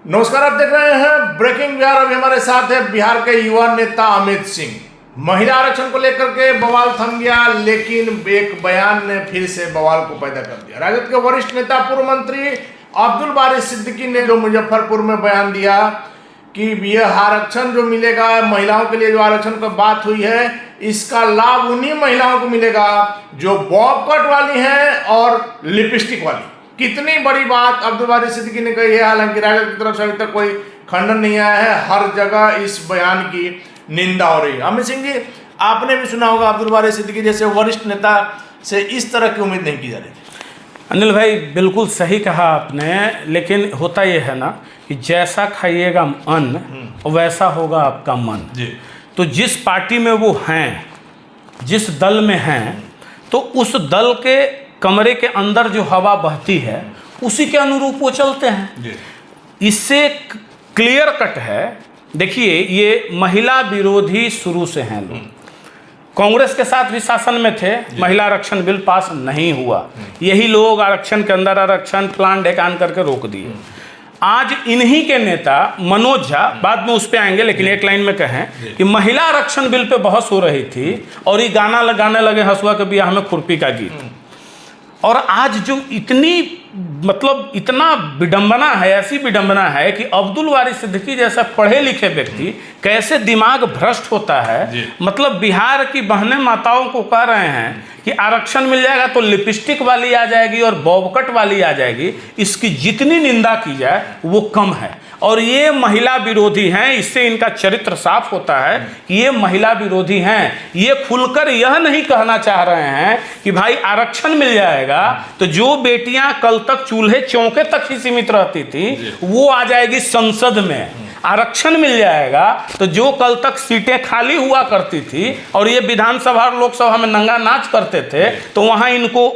नमस्कार, आप देख रहे हैं ब्रेकिंग बिहार। अभी हमारे साथ है बिहार के युवा नेता अमित सिंह। महिला आरक्षण को लेकर के बवाल थम गया, लेकिन एक बयान ने फिर से बवाल को पैदा कर दिया। राजद के वरिष्ठ नेता पूर्व मंत्री अब्दुल बारी सिद्दीकी ने जो मुजफ्फरपुर में बयान दिया कि यह आरक्षण जो मिलेगा महिलाओं के लिए, जो आरक्षण की बात हुई है, इसका लाभ उन्हीं महिलाओं को मिलेगा जो बॉब कट वाली हैं और लिपस्टिक वाली। कितनी बड़ी बात अब्दुल बारी सिद्दीकी ने कही है। हालांकि राजद की तरफ से अभी तक कोई खंडन नहीं आया है, हर जगह इस बयान की निंदा हो रही है। अमित सिंह जी, आपने भी सुना होगा अब्दुल बारी सिद्दीकी जैसे वरिष्ठ नेता से इस तरह की उम्मीद नहीं की जा रही थी। अनिल भाई, बिल्कुल सही कहा आपने, लेकिन होता यह है ना कि जैसा खाइएगा अन्न वैसा होगा आपका मन जी। तो जिस पार्टी में वो हैं, जिस दल में हैं, तो उस दल के कमरे के अंदर जो हवा बहती है उसी के अनुरूप वो चलते हैं। इससे क्लियर कट है। देखिए, ये महिला विरोधी शुरू से हैं लोग। कांग्रेस के साथ भी शासन में थे, महिला आरक्षण बिल पास नहीं हुआ, यही लोग आरक्षण के अंदर आरक्षण प्लान ढेकान करके रोक दिए। आज इन्हीं के नेता मनोज झा, बाद में उस पे आएंगे, लेकिन एक लाइन में कहें कि महिला आरक्षण बिल पे बहस हो रही थी और ये गाना लगाने लगे हंसुआ के बियाह में खुरपी का गीत। और आज जो इतना विडंबना है, ऐसी विडंबना है कि अब्दुल बारी सिद्दीकी जैसा पढ़े लिखे व्यक्ति कैसे दिमाग भ्रष्ट होता है। मतलब बिहार की बहनें माताओं को कह रहे हैं कि आरक्षण मिल जाएगा तो लिपस्टिक वाली आ जाएगी और बॉबकट वाली आ जाएगी। इसकी जितनी निंदा की जाए वो कम है। और ये महिला विरोधी हैं, इससे इनका चरित्र साफ होता है कि ये महिला विरोधी हैं। ये खुलकर यह नहीं कहना चाह रहे हैं कि भाई आरक्षण मिल जाएगा तो जो बेटियां कल तक चूल्हे चौके तक ही सीमित रहती थी वो आ जाएगी संसद में। आरक्षण मिल जाएगा तो जो कल तक सीटें खाली हुआ करती थी और ये विधानसभा और लोकसभा में नंगा नाच करते थे तो वहां इनको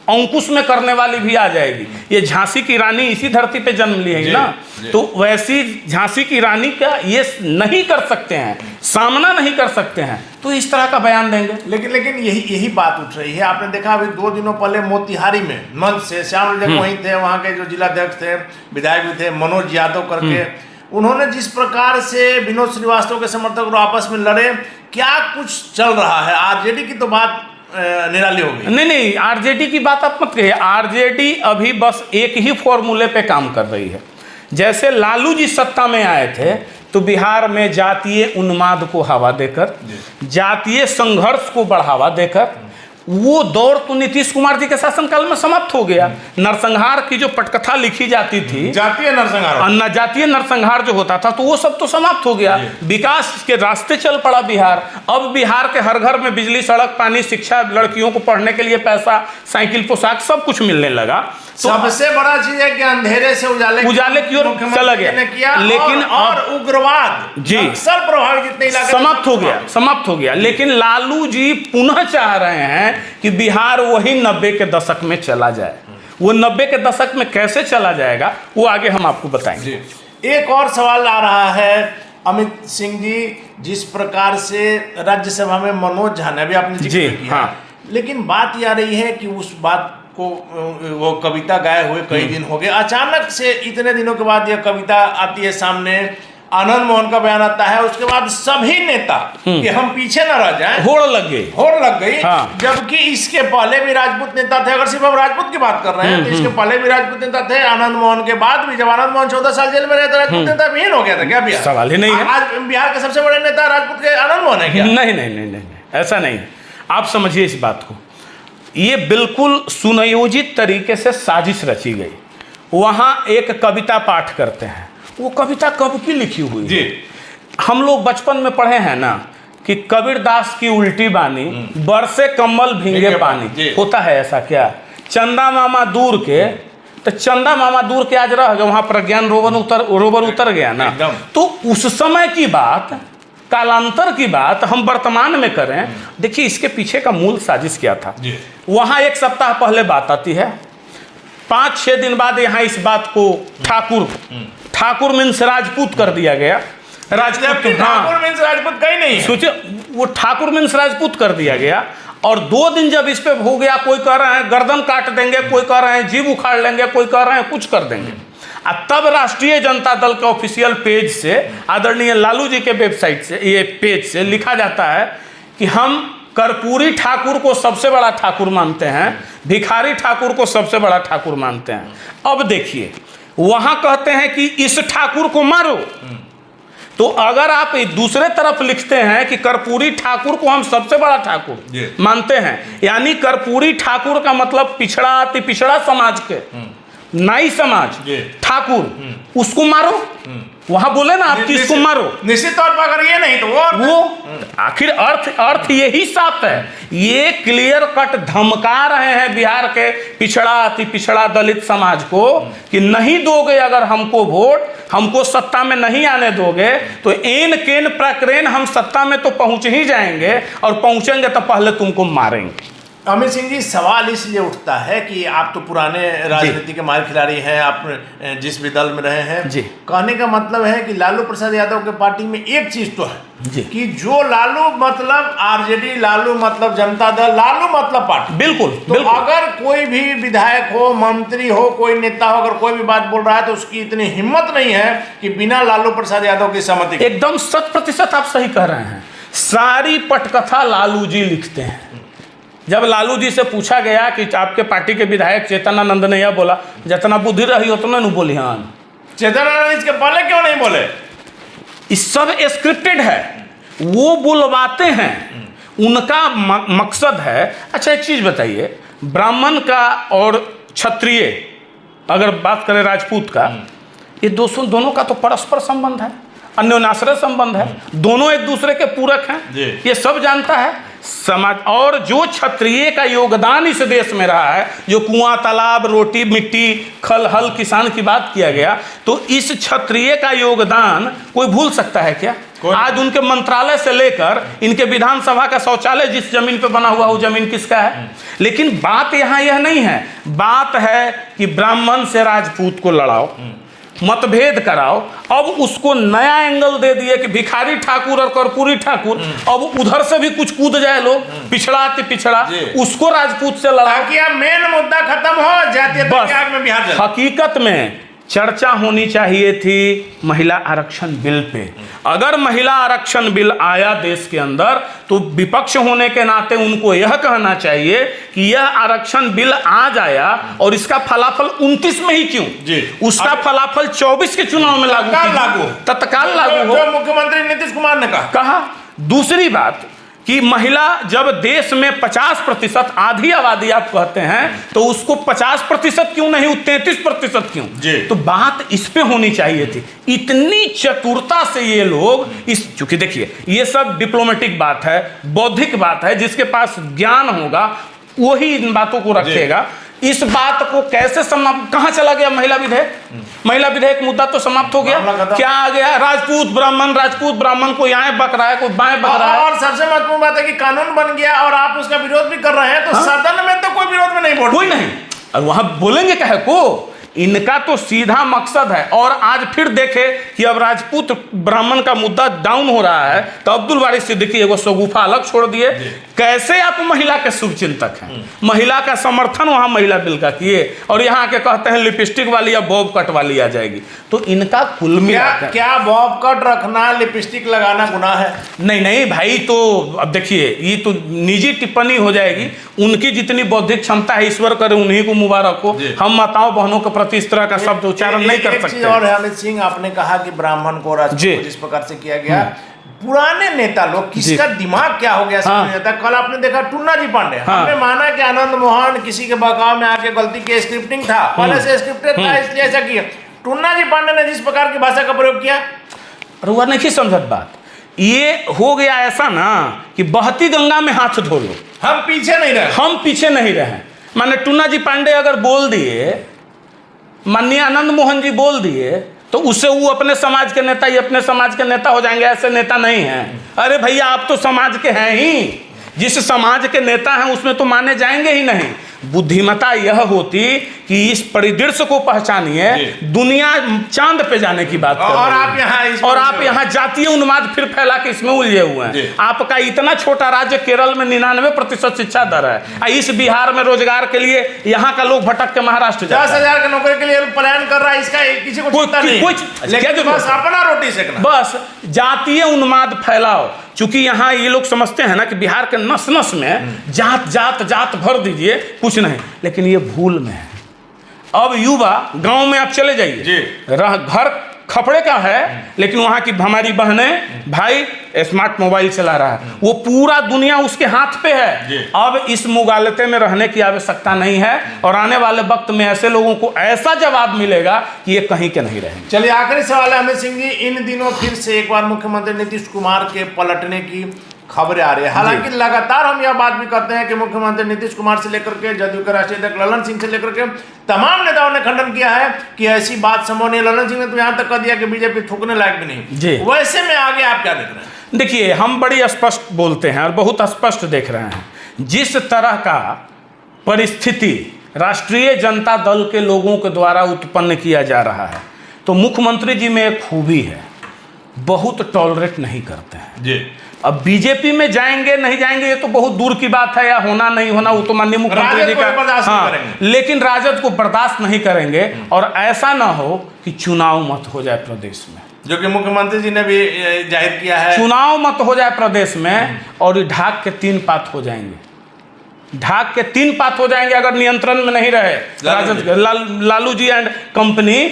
अंकुश में करने वाली भी आ जाएगी। ये झांसी की रानी इसी धरती पे जन्म ली है ना, तो वैसी झांसी की रानी का ये नहीं कर सकते हैं, सामना नहीं कर सकते हैं, तो इस तरह का बयान देंगे। लेकिन यही बात उठ रही है। आपने देखा अभी 2 दिनों पहले मोतिहारी में मंच से श्याम जग वहीं थे, वहाँ के जो जिलाध्यक्ष थे, विधायक भी थे, मनोज यादव करके, उन्होंने जिस प्रकार से विनोद श्रीवास्तव के समर्थक और आपस में लड़े, क्या कुछ चल रहा है। आरजेडी की तो बात निराली हो गई। नहीं, आरजेडी की बात आप मत कहिए। आरजेडी अभी बस एक ही फॉर्मूले पे काम कर रही है। जैसे लालू जी सत्ता में आए थे तो बिहार में जातीय उन्माद को हवा देकर, जातीय संघर्ष को बढ़ावा देकर, वो दौर तो नीतीश कुमार जी के शासनकाल में समाप्त हो गया। नरसंहार की जो पटकथा लिखी जाती थी, जातीय नरसंहार जो होता था, तो वो सब तो समाप्त हो गया। विकास के रास्ते चल पड़ा बिहार। अब बिहार के हर घर में बिजली, सड़क, पानी, शिक्षा, लड़कियों को पढ़ने के लिए पैसा, साइकिल, पोशाक सब कुछ मिलने लगा। तो सबसे बड़ा चीज है कि अंधेरे से उजाले की ओर चला गया। लेकिन और उग्रवाद जी नक्सल प्रभावित जितने इलाके समाप्त हो गया। लेकिन लालू जी पुनः चाह रहे हैं कि बिहार वही 90 के दशक में चला जाए। वो 90 के दशक में कैसे चला जाएगा वो आगे हम आपको बताएंगे। एक और सवाल आ रहा है अमित सिंह जी, जिस प्रकार से राज्यसभा में मनोज झा ने भी आपने जिक्र किया, लेकिन बात यह आ रही है कि उस बात को वो कविता गाए हुए कई दिन हो गए, अचानक से इतने दिनों के बाद यह कविता आती है सामने, आनंद मोहन का बयान आता है, उसके बाद सभी नेता कि हम पीछे न रह जाएं, होड़ लग गई। जबकि इसके पहले भी राजपूत नेता थे। अगर सिर्फ हम राजपूत की बात कर रहे हैं तो इसके पहले भी राजपूत नेता थे। आनंद मोहन के बाद भी, जब आनंद मोहन 14 साल जेल में रहे तो राजपूत नेता विहीन हो गया था क्या बिहार? सवाल ही नहीं है। आज बिहार के सबसे बड़े नेता राजपूत के आनंद मोहन है क्या? नहीं, ऐसा नहीं। आप समझिए इस बात को, ये बिल्कुल सुनियोजित तरीके से साजिश रची गई। वहां एक कविता पाठ करते हैं, वो कविता कब की लिखी हुई है? हम लोग बचपन में पढ़े हैं ना कि कबीरदास की उल्टी बानी, बरसे कम्बल भींगे पानी। होता है ऐसा क्या? चंदा मामा दूर के, तो चंदा मामा दूर के आज रह गए, वहां प्रज्ञान रोवर उतर गया ना। तो उस समय की बात, कालांतर की बात हम वर्तमान में करें। देखिए, इसके पीछे का मूल साजिश क्या था। वहां 1 सप्ताह पहले बात आती है, 5-6 दिन बाद यहाँ इस बात को ठाकुर मीन्स राजपूत कर दिया गया। राजपूत मीन्स राजपूत कहीं नहीं, सोचिए, वो ठाकुर मीन्स राजपूत कर दिया गया। और 2 दिन जब इस पे हो गया, कोई कह रहे हैं गर्दन काट देंगे, कोई कह रहे हैं जीभ उखाड़ लेंगे, कोई कह रहे हैं कुछ कर देंगे। तब राष्ट्रीय जनता दल के ऑफिशियल पेज से, आदरणीय लालू जी के वेबसाइट से, ये पेज से लिखा जाता है कि हम कर्पूरी ठाकुर को सबसे बड़ा ठाकुर मानते हैं, भिखारी ठाकुर को सबसे बड़ा ठाकुर मानते हैं। अब देखिए, वहां कहते हैं कि इस ठाकुर को मारो, तो अगर आप दूसरे तरफ लिखते हैं कि कर्पूरी ठाकुर को हम सबसे बड़ा ठाकुर मानते हैं, यानी कर्पूरी ठाकुर का मतलब पिछड़ा, अति पिछड़ा समाज के, नाई समाज ठाकुर, उसको मारो। वहां बोले ना आप कि इसको मारो, निश्चित तौर पर अगर ये नहीं तो वो आखिर अर्थ यही साफ है। ये क्लियर कट धमका रहे हैं बिहार के पिछड़ा, अति पिछड़ा दलित समाज को कि नहीं दोगे अगर हमको वोट, हमको सत्ता में नहीं आने दोगे तो एन केन प्रकरण हम सत्ता में तो पहुंच ही जाएंगे, और पहुंचेंगे तो पहले तुमको मारेंगे। अमित सिंह जी, सवाल इसलिए उठता है कि आप तो पुराने राजनीति के माहिर खिलाड़ी हैं, आप जिस भी दल में रहे हैं जी। कहने का मतलब है कि लालू प्रसाद यादव के पार्टी में एक चीज तो है जी। कि जो लालू मतलब आरजेडी, लालू मतलब जनता दल, लालू मतलब पार्टी। बिल्कुल, तो बिल्कुल। अगर कोई भी विधायक हो, मंत्री हो, कोई नेता हो, अगर कोई भी बात बोल रहा है तो उसकी इतनी हिम्मत नहीं है कि बिना लालू प्रसाद यादव की सहमति। एकदम 100% आप सही कह रहे हैं। सारी पटकथा लालू जी लिखते हैं। जब लालू जी से पूछा गया कि आपके पार्टी के विधायक चेतनानंद ने यह बोला, जितना बुद्धि रही उतना नहीं बोली, हाँ चेतनानंद इसके पहले क्यों नहीं बोले? इस सब स्क्रिप्टेड है, वो बुलवाते हैं, उनका मकसद है। अच्छा एक चीज बताइए, ब्राह्मण का और क्षत्रिय अगर बात करें राजपूत का, ये दोनों का तो परस्पर संबंध है, अन्योन्याश्रय संबंध है, दोनों एक दूसरे के पूरक हैं, ये सब जानता है समाज। और जो क्षत्रिय का योगदान इस देश में रहा है, जो कुआं, तालाब, रोटी, मिट्टी, खल हल किसान की बात किया गया, तो इस क्षत्रिय का योगदान कोई भूल सकता है क्या? आज उनके मंत्रालय से लेकर इनके विधानसभा का शौचालय जिस जमीन पे बना हुआ वो जमीन किसका है? लेकिन बात यहाँ यह नहीं है, बात है कि ब्राह्मण से राजपूत को लड़ाओ, मतभेद कराओ। अब उसको नया एंगल दे दिए कि भिखारी ठाकुर और कर्पूरी ठाकुर, अब उधर से भी कुछ कूद जाए लोग, पिछड़ा अति पिछड़ा, उसको राजपूत से लड़ा, ताकि अब मेन मुद्दा खत्म हो जाती में बिहार जल। हकीकत में चर्चा होनी चाहिए थी महिला आरक्षण बिल पे। अगर महिला आरक्षण बिल आया देश के अंदर तो विपक्ष होने के नाते उनको यह कहना चाहिए कि यह आरक्षण बिल आज आया और इसका फलाफल 29 में ही क्यों जी? उसका फलाफल 24 के चुनाव में तत्काल लागू हो। मुख्यमंत्री नीतीश कुमार ने कहा। दूसरी बात कि महिला जब देश में 50% आधी आबादी आप कहते हैं तो उसको 50% क्यों नहीं, 33% क्यों? तो बात इस पे होनी चाहिए थी। इतनी चतुरता से ये लोग इस, चूंकि देखिए ये सब डिप्लोमेटिक बात है, बौद्धिक बात है, जिसके पास ज्ञान होगा वही इन बातों को रखेगा। इस बात को कैसे समाप्त, कहां चला गया महिला विधेयक? महिला विधेयक मुद्दा तो समाप्त हो गया, क्या आ गया? राजपूत ब्राह्मण कोई आए बक रहा है, कोई बाएं बक रहा है। और सबसे महत्वपूर्ण बात है कि कानून बन गया और आप उसका विरोध भी कर रहे हैं, तो सदन में तो कोई विरोध में नहीं बोल, कोई नहीं, और वहां बोलेंगे कहे को, इनका तो सीधा मकसद है। और आज फिर देखे कि अब राजपूत ब्राह्मण का मुद्दा डाउन हो रहा है तो अब्दुल बारी सिद्दीकी एगो सगुफा अलग छोड़ दिए। कैसे आप महिला के शुभचिंतक हैं, महिला का समर्थन वहां महिला बिल का किए, और यहाँ के कहते हैं लिपस्टिक वाली या बॉब कट वाली आ जाएगी। तो इनका कुल मिला क्या बॉब कट रखना, लिपस्टिक लगाना गुनाह है? नहीं भाई, तो अब देखिए ये तो निजी टिप्पणी हो जाएगी, उनकी जितनी बौद्धिक क्षमता है ईश्वर करे उन्हीं को मुबारक हो। हम माताओं बहनों के प्रति इस तरह का शब्द उच्चारण नहीं कर सकते। और अमित सिंह, आपने कहा कि ब्राह्मण को राजपूत को जिस प्रकार से किया गया, पुराने नेता लोग किसका दिमाग क्या हो गया समझ जाता। कल आपने देखा टुन्ना जी पांडे, हमने माना कि आनंद मोहन किसी के बहकाव में आके गलती की, स्क्रिप्टिंग था, पहले से स्क्रिप्टेड था इसलिए ऐसा किया। टुन्ना जी पांडे ने जिस प्रकार की भाषा का प्रयोग किया, रुआ नहीं समझत बात, ये हो गया ऐसा ना कि बहती गंगा में हाथ धो लो, हम पीछे नहीं रहे। माने टुन्ना जी पांडे अगर बोल दिए, माननीय आनंद मोहन जी बोल दिए, तो उससे वो अपने समाज के नेता, ये अपने समाज के नेता हो जाएंगे? ऐसे नेता नहीं हैं। अरे भैया आप तो समाज के हैं ही, जिस समाज के नेता हैं उसमें तो माने जाएंगे ही नहीं। बुद्धिमता यह होती कि कि इस परिदृश्य को पहचानिए, दुनिया चांद पे जाने की बात कर रही है और आप यहाँ जातीय उन्माद फिर फैला के इसमें उलझे हुए हैं। आपका इतना छोटा राज्य केरल में 99% शिक्षा दर है, इस बिहार में रोजगार के लिए यहाँ का लोग भटक के महाराष्ट्र 10,000 की नौकरी के लिए प्लान कर रहा है, इसका किसी को चिंता नहीं, बस अपना रोटी सेकना, बस जातीय उन्माद फैलाओ। चूंकि यहाँ ये लोग समझते हैं ना कि बिहार के नस नस में जात जात जात भर दीजिए, कुछ नहीं, लेकिन ये भूल में है। अब युवा गांव में आप चले जाइए, घर खपड़े का है, लेकिन वहाँ की हमारी बहनें भाई स्मार्ट मोबाइल चला रहा है, वो पूरा दुनिया उसके हाथ पे है। अब इस मुगालते में रहने की आवश्यकता नहीं है और आने वाले वक्त में ऐसे लोगों को ऐसा जवाब मिलेगा कि ये कहीं के नहीं रहेंगे। चलिए आखिरी सवाल है अमित सिंह जी, इन दिनों फिर से एक बार मुख्यमंत्री नीतीश कुमार के पलटने की खबरें आ रही है। हालांकि लगातार हम यह बात भी करते हैं कि मुख्यमंत्री नीतीश कुमार से लेकर के जदयू के राष्ट्रीय अध्यक्ष ललन सिंह से लेकर के तमाम नेताओं ने खंडन किया है कि ऐसी बात संभव नहीं। ललन सिंह ने तो यहाँ तक कह दिया कि बीजेपी थूकने लायक भी नहीं। वैसे में आगे आप क्या देख रहे हैं? देखिए, हम बड़ी स्पष्ट बोलते हैं और बहुत स्पष्ट देख रहे हैं। जिस तरह का परिस्थिति राष्ट्रीय जनता दल के लोगों के द्वारा उत्पन्न किया जा रहा है, तो मुख्यमंत्री जी में एक खूबी है, बहुत टॉलरेट नहीं करते हैं जी। अब बीजेपी में जाएंगे नहीं जाएंगे ये तो बहुत दूर की बात है, या होना नहीं होना वो तो माननीय मुख्यमंत्री जी का, लेकिन राजद को बर्दाश्त नहीं करेंगे। और ऐसा ना हो कि चुनाव मत हो जाए प्रदेश में, जो कि मुख्यमंत्री जी ने भी जाहिर किया है, चुनाव मत हो जाए प्रदेश में और ढाक के 3 पात हो जाएंगे, ढाक के 3 पात हो जाएंगे अगर नियंत्रण में नहीं रहे राजद, लालू जी एंड कंपनी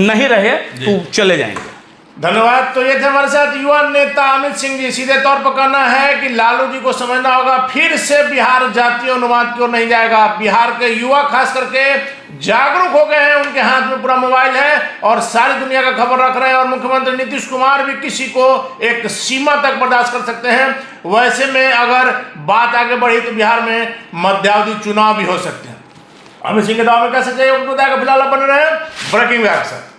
नहीं रहे तो चले जाएंगे। धन्यवाद। तो ये थे हमारे साथ युवा नेता अमित सिंह जी। सीधे तौर पर कहना है कि लालू जी को समझना होगा, फिर से बिहार जातीय उन्माद की ओर नहीं जाएगा। बिहार के युवा खास करके जागरूक हो गए हैं, उनके हाथ में पूरा मोबाइल है और सारी दुनिया का खबर रख रहे हैं। और मुख्यमंत्री नीतीश कुमार भी किसी को एक सीमा तक बर्दाश्त कर सकते हैं। वैसे में अगर बात आगे बढ़ी तो बिहार में मध्यावधि चुनाव भी हो सकते हैं। अमित सिंह के दावे में कह सकते हैं, फिलहाल बने रहे ब्रेकिंग बिहार।